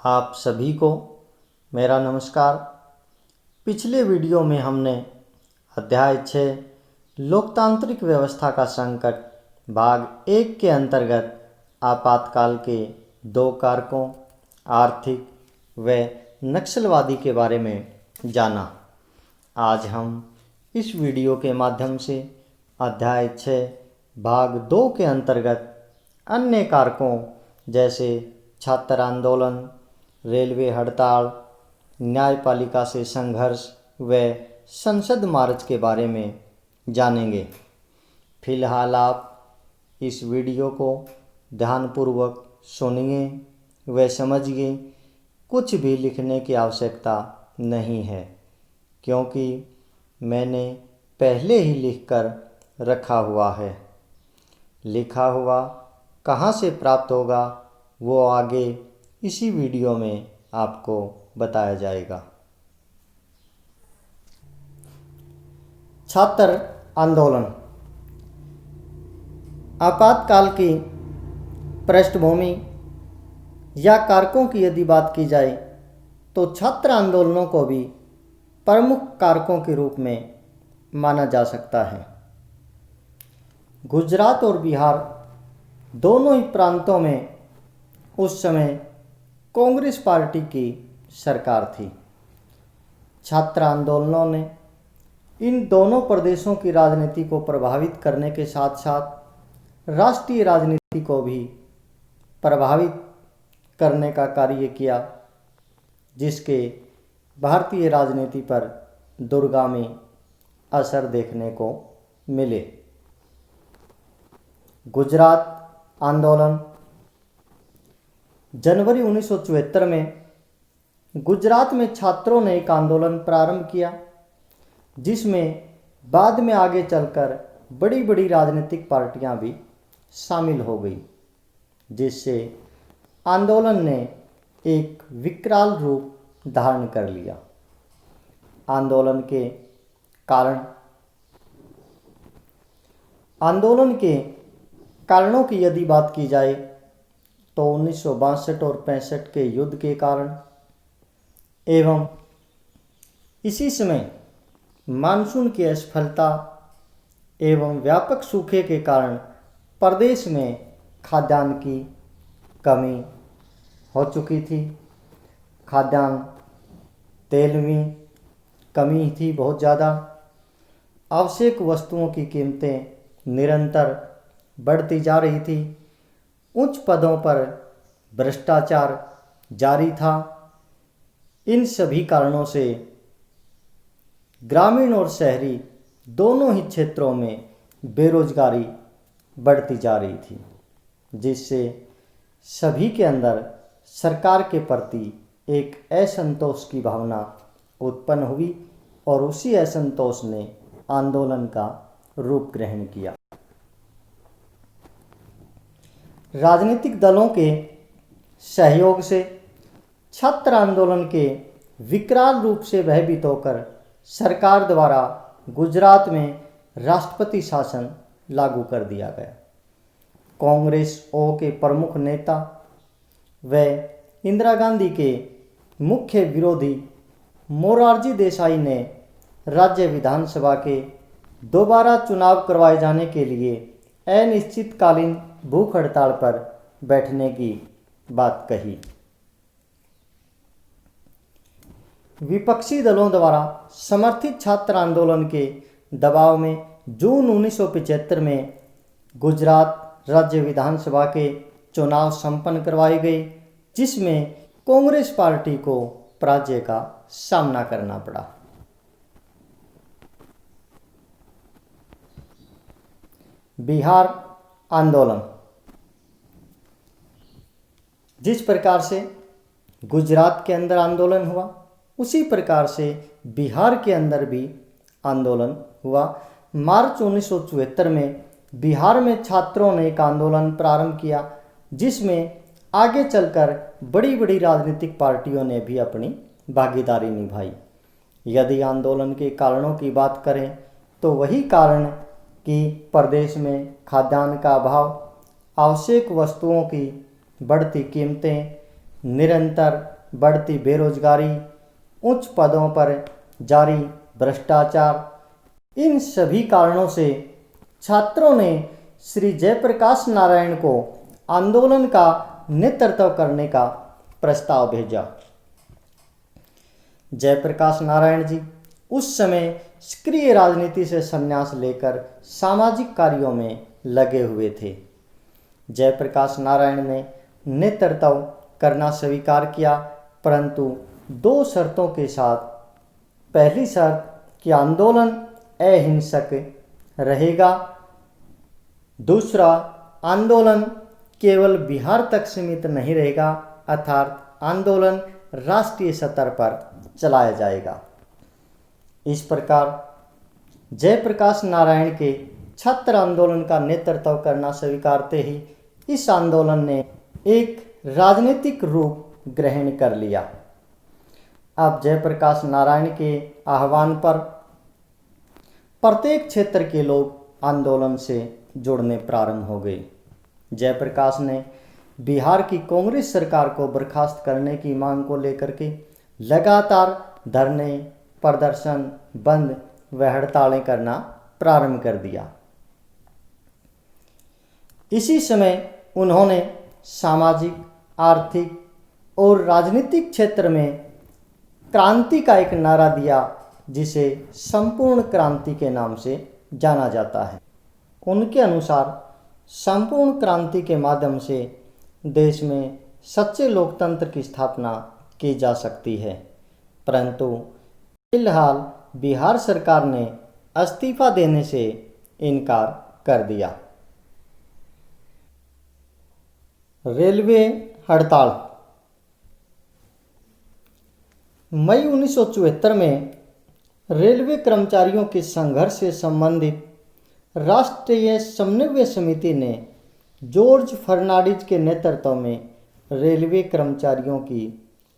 आप सभी को मेरा नमस्कार। पिछले वीडियो में हमने अध्याय 6 लोकतांत्रिक व्यवस्था का संकट भाग 1 के अंतर्गत आपातकाल के 2 कारकों आर्थिक व नक्सलवादी के बारे में जाना। आज हम इस वीडियो के माध्यम से अध्याय 6 भाग 2 के अंतर्गत अन्य कारकों जैसे छात्र आंदोलन, रेलवे हड़ताल, न्यायपालिका से संघर्ष व संसद मार्च के बारे में जानेंगे। फिलहाल आप इस वीडियो को ध्यानपूर्वक सुनिए व समझिए। कुछ भी लिखने की आवश्यकता नहीं है क्योंकि मैंने पहले ही लिखकर रखा हुआ है। लिखा हुआ कहाँ से प्राप्त होगा वो आगे इसी वीडियो में आपको बताया जाएगा। छात्र आंदोलन। आपातकाल की पृष्ठभूमि या कारकों की यदि बात की जाए तो छात्र आंदोलनों को भी प्रमुख कारकों के रूप में माना जा सकता है। गुजरात और बिहार दोनों ही प्रांतों में उस समय कांग्रेस पार्टी की सरकार थी। छात्र आंदोलनों ने इन दोनों प्रदेशों की राजनीति को प्रभावित करने के साथ साथ राष्ट्रीय राजनीति को भी प्रभावित करने का कार्य किया, जिसके भारतीय राजनीति पर दूरगामी असर देखने को मिले। गुजरात आंदोलन। जनवरी 1974 में गुजरात में छात्रों ने एक आंदोलन प्रारंभ किया, जिसमें बाद में आगे चलकर बड़ी बड़ी राजनीतिक पार्टियां भी शामिल हो गई, जिससे आंदोलन ने एक विकराल रूप धारण कर लिया। आंदोलन के कारण। आंदोलन के कारणों की यदि बात की जाए तो 1962 और 65 के युद्ध के कारण एवं इसी समय मानसून की असफलता एवं व्यापक सूखे के कारण प्रदेश में खाद्यान्न की कमी हो चुकी थी। खाद्यान्न तेल में कमी थी बहुत ज़्यादा। आवश्यक वस्तुओं की कीमतें निरंतर बढ़ती जा रही थी। उच्च पदों पर भ्रष्टाचार जारी था। इन सभी कारणों से ग्रामीण और शहरी दोनों ही क्षेत्रों में बेरोजगारी बढ़ती जा रही थी, जिससे सभी के अंदर सरकार के प्रति एक असंतोष की भावना उत्पन्न हुई और उसी असंतोष ने आंदोलन का रूप ग्रहण किया। राजनीतिक दलों के सहयोग से छात्र आंदोलन के विकराल रूप से भयभीत होकर सरकार द्वारा गुजरात में राष्ट्रपति शासन लागू कर दिया गया। कांग्रेस ओ के प्रमुख नेता व इंदिरा गांधी के मुख्य विरोधी मोरारजी देसाई ने राज्य विधानसभा के दोबारा चुनाव करवाए जाने के लिए अनिश्चितकालीन भूख हड़ताल पर बैठने की बात कही। विपक्षी दलों द्वारा समर्थित छात्र आंदोलन के दबाव में जून 1975 में गुजरात राज्य विधानसभा के चुनाव संपन्न करवाए गए, जिसमें कांग्रेस पार्टी को पराजय का सामना करना पड़ा। बिहार आंदोलन। जिस प्रकार से गुजरात के अंदर आंदोलन हुआ, उसी प्रकार से बिहार के अंदर भी आंदोलन हुआ। मार्च 1974 में बिहार में छात्रों ने एक आंदोलन प्रारंभ किया, जिसमें आगे चलकर बड़ी बड़ी राजनीतिक पार्टियों ने भी अपनी भागीदारी निभाई। यदि आंदोलन के कारणों की बात करें तो वही कारण कि प्रदेश में खाद्यान्न का अभाव, आवश्यक वस्तुओं की बढ़ती कीमतें, निरंतर बढ़ती बेरोजगारी, उच्च पदों पर जारी भ्रष्टाचार, इन सभी कारणों से छात्रों ने श्री जयप्रकाश नारायण को आंदोलन का नेतृत्व करने का प्रस्ताव भेजा। जयप्रकाश नारायण जी उस समय सक्रिय राजनीति से संन्यास लेकर सामाजिक कार्यों में लगे हुए थे। जयप्रकाश नारायण ने नेतृत्व करना स्वीकार किया, परंतु 2 शर्तों के साथ। पहली शर्त कि आंदोलन अहिंसक रहेगा, दूसरा आंदोलन केवल बिहार तक सीमित नहीं रहेगा, अर्थात आंदोलन राष्ट्रीय स्तर पर चलाया जाएगा। इस प्रकार जयप्रकाश नारायण के छात्र आंदोलन का नेतृत्व करना स्वीकारते ही इस आंदोलन ने एक राजनीतिक रूप ग्रहण कर लिया। अब जयप्रकाश नारायण के आह्वान पर प्रत्येक क्षेत्र के लोग आंदोलन से जुड़ने प्रारंभ हो गए। जयप्रकाश ने बिहार की कांग्रेस सरकार को बर्खास्त करने की मांग को लेकर के लगातार धरने, प्रदर्शन, बंद व हड़तालें करना प्रारंभ कर दिया। इसी समय उन्होंने सामाजिक, आर्थिक और राजनीतिक क्षेत्र में क्रांति का एक नारा दिया, जिसे संपूर्ण क्रांति के नाम से जाना जाता है। उनके अनुसार संपूर्ण क्रांति के माध्यम से देश में सच्चे लोकतंत्र की स्थापना की जा सकती है, परंतु फिलहाल बिहार सरकार ने इस्तीफा देने से इनकार कर दिया। रेलवे हड़ताल। मई 1974 में रेलवे कर्मचारियों के संघर्ष से संबंधित राष्ट्रीय समन्वय समिति ने जॉर्ज फर्नांडिस के नेतृत्व में रेलवे कर्मचारियों की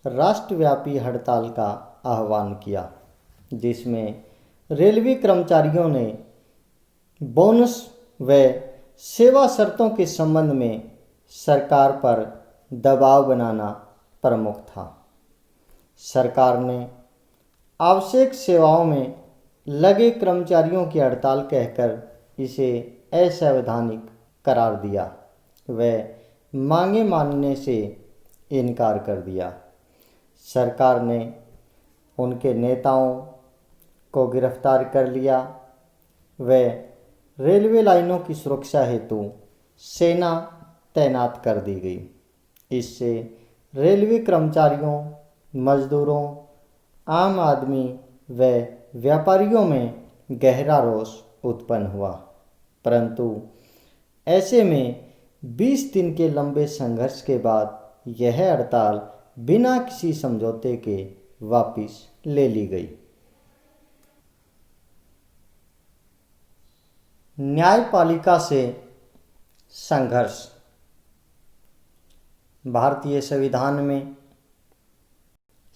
राष्ट्रव्यापी हड़ताल का आह्वान किया, जिसमें रेलवे कर्मचारियों ने बोनस व सेवा शर्तों के संबंध में सरकार पर दबाव बनाना प्रमुख था। सरकार ने आवश्यक सेवाओं में लगे कर्मचारियों की हड़ताल कहकर इसे असंवैधानिक करार दिया व मांगे मानने से इनकार कर दिया। सरकार ने उनके नेताओं को गिरफ्तार कर लिया व रेलवे लाइनों की सुरक्षा हेतु सेना तैनात कर दी गई। इससे रेलवे कर्मचारियों, मजदूरों, आम आदमी व व्यापारियों में गहरा रोष उत्पन्न हुआ, परंतु ऐसे में 20 दिन के लंबे संघर्ष के बाद यह हड़ताल बिना किसी समझौते के वापस ले ली गई। न्यायपालिका से संघर्ष। भारतीय संविधान में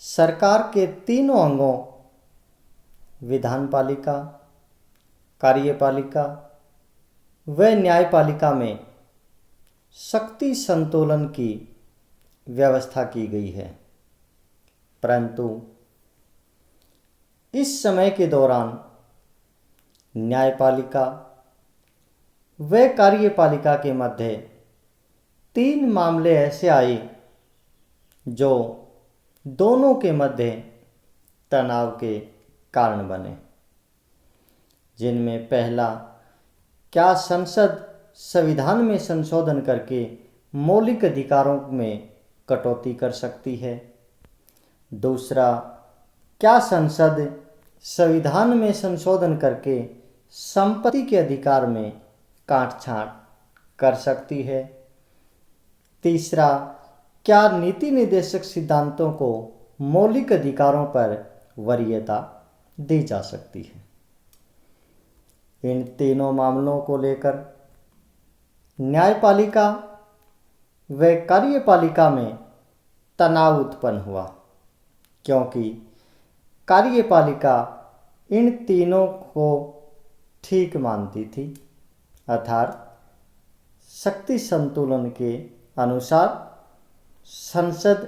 सरकार के तीनों अंगों विधानपालिका, कार्यपालिका व न्यायपालिका में शक्ति संतुलन की व्यवस्था की गई है, परंतु इस समय के दौरान न्यायपालिका व कार्यपालिका के मध्य 3 मामले ऐसे आए जो दोनों के मध्य तनाव के कारण बने, जिनमें पहला, क्या संसद संविधान में संशोधन करके मौलिक अधिकारों में कटौती कर सकती है। दूसरा, क्या संसद संविधान में संशोधन करके संपत्ति के अधिकार में काट-छांट कर सकती है। तीसरा, क्या नीति निर्देशक सिद्धांतों को मौलिक अधिकारों पर वरीयता दी जा सकती है। इन तीनों मामलों को लेकर न्यायपालिका व कार्यपालिका में तनाव उत्पन्न हुआ, क्योंकि कार्यपालिका इन तीनों को ठीक मानती थी, अर्थात शक्ति संतुलन के अनुसार संसद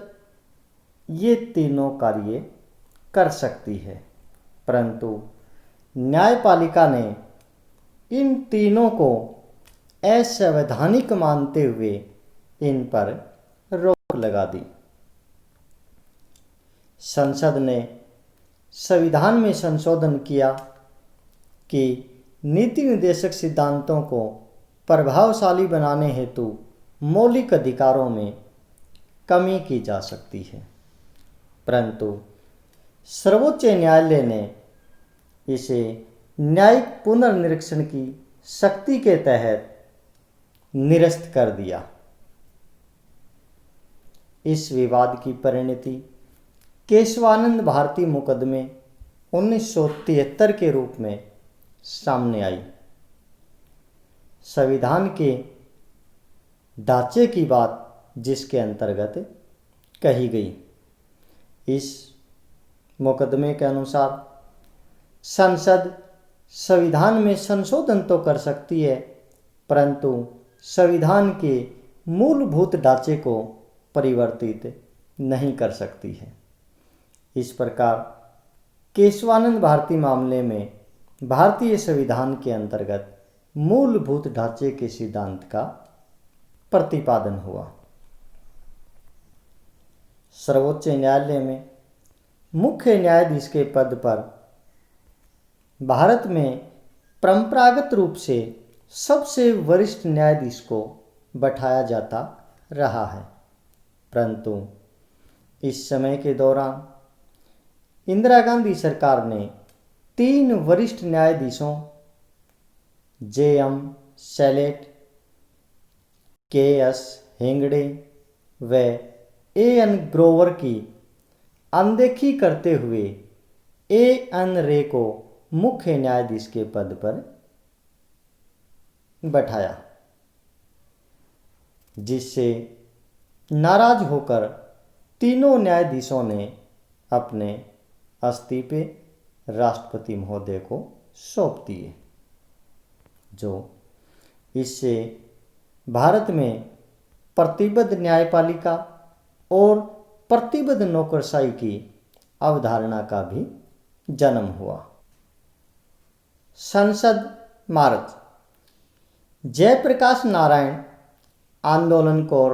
ये तीनों कार्य कर सकती है, परंतु न्यायपालिका ने इन तीनों को असंवैधानिक मानते हुए इन पर रोक लगा दी। संसद ने संविधान में संशोधन किया कि नीति निर्देशक सिद्धांतों को प्रभावशाली बनाने हेतु मौलिक अधिकारों में कमी की जा सकती है, परंतु सर्वोच्च न्यायालय ने इसे न्यायिक पुनर्निरीक्षण की शक्ति के तहत निरस्त कर दिया। इस विवाद की परिणति केशवानंद भारती मुकदमे 1973 के रूप में सामने आई। संविधान के ढांचे की बात जिसके अंतर्गत कही गई। इस मुकदमे के अनुसार संसद संविधान में संशोधन तो कर सकती है, परंतु संविधान के मूलभूत ढांचे को परिवर्तित नहीं कर सकती है। इस प्रकार केशवानंद भारती मामले में भारतीय संविधान के अंतर्गत मूलभूत ढांचे के सिद्धांत का प्रतिपादन हुआ। सर्वोच्च न्यायालय में मुख्य न्यायाधीश के पद पर भारत में परंपरागत रूप से सबसे वरिष्ठ न्यायाधीश को बैठाया जाता रहा है, परंतु इस समय के दौरान इंदिरा गांधी सरकार ने 3 वरिष्ठ न्यायाधीशों J.M. Chalet, K.S. हेगड़े व A.N. ग्रोवर की अनदेखी करते हुए A.N. रे को मुख्य न्यायाधीश के पद पर बैठाया, जिससे नाराज होकर तीनों न्यायाधीशों ने अपने इस्तीफे राष्ट्रपति महोदय को सौंप दिए, जो इससे भारत में प्रतिबद्ध न्यायपालिका और प्रतिबद्ध नौकरशाही की अवधारणा का भी जन्म हुआ। संसद मार्च। जयप्रकाश नारायण आंदोलन को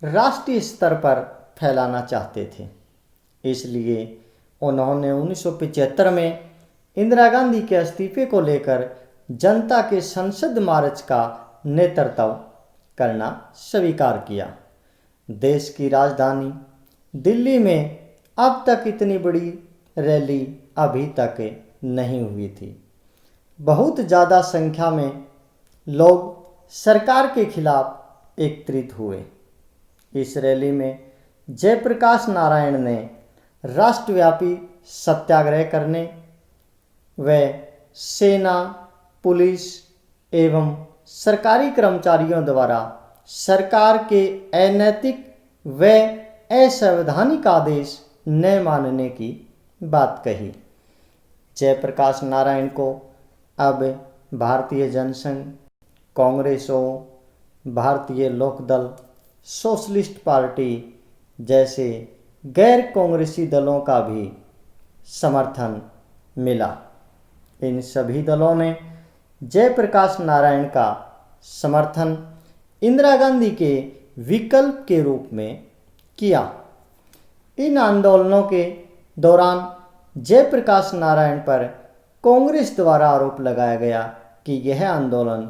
राष्ट्रीय स्तर पर फैलाना चाहते थे, इसलिए उन्होंने 1975 में इंदिरा गांधी के इस्तीफे को लेकर जनता के संसद मार्च का नेतृत्व करना स्वीकार किया। देश की राजधानी दिल्ली में अब तक इतनी बड़ी रैली अभी तक नहीं हुई थी। बहुत ज़्यादा संख्या में लोग सरकार के खिलाफ एकत्रित हुए। इस रैली में जयप्रकाश नारायण ने राष्ट्रव्यापी सत्याग्रह करने व सेना, पुलिस एवं सरकारी कर्मचारियों द्वारा सरकार के अनैतिक व असंवैधानिक आदेश न मानने की बात कही। जयप्रकाश नारायण को अब भारतीय जनसंघ, कांग्रेस और भारतीय लोकदल, सोशलिस्ट पार्टी जैसे गैर कांग्रेसी दलों का भी समर्थन मिला। इन सभी दलों ने जयप्रकाश नारायण का समर्थन इंदिरा गांधी के विकल्प के रूप में किया। इन आंदोलनों के दौरान जयप्रकाश नारायण पर कांग्रेस द्वारा आरोप लगाया गया कि यह आंदोलन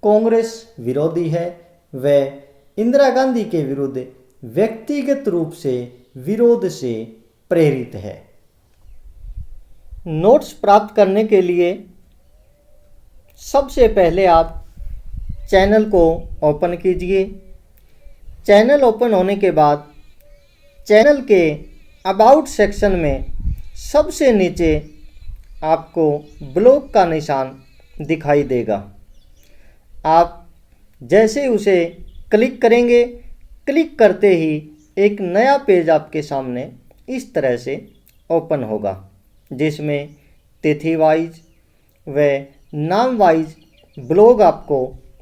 कांग्रेस विरोधी है व इंदिरा गांधी के विरुद्ध व्यक्तिगत रूप से विरोध से प्रेरित है। नोट्स प्राप्त करने के लिए सबसे पहले आप चैनल को ओपन कीजिए। चैनल ओपन होने के बाद चैनल के अबाउट सेक्शन में सबसे नीचे आपको ब्लॉग का निशान दिखाई देगा। आप जैसे उसे क्लिक करेंगे, क्लिक करते ही एक नया पेज आपके सामने इस तरह से ओपन होगा, जिसमें तिथि वाइज व नाम वाइज ब्लॉग आपको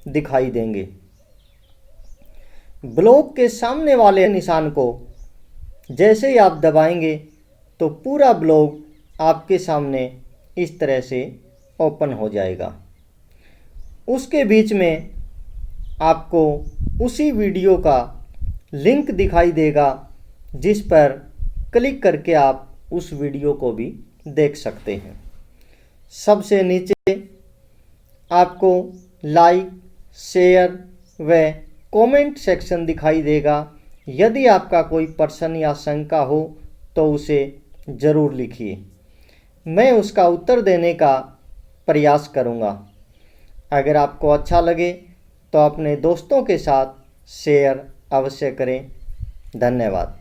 दिखाई देंगे। ब्लॉग के सामने वाले निशान को जैसे ही आप दबाएंगे तो पूरा ब्लॉग आपके सामने इस तरह से ओपन हो जाएगा। उसके बीच में आपको उसी वीडियो का लिंक दिखाई देगा, जिस पर क्लिक करके आप उस वीडियो को भी देख सकते हैं। सबसे नीचे आपको लाइक, शेयर व कमेंट सेक्शन दिखाई देगा। यदि आपका कोई प्रश्न या शंका हो तो उसे ज़रूर लिखिए, मैं उसका उत्तर देने का प्रयास करूँगा। अगर आपको अच्छा लगे तो अपने दोस्तों के साथ शेयर अवश्य करें। धन्यवाद।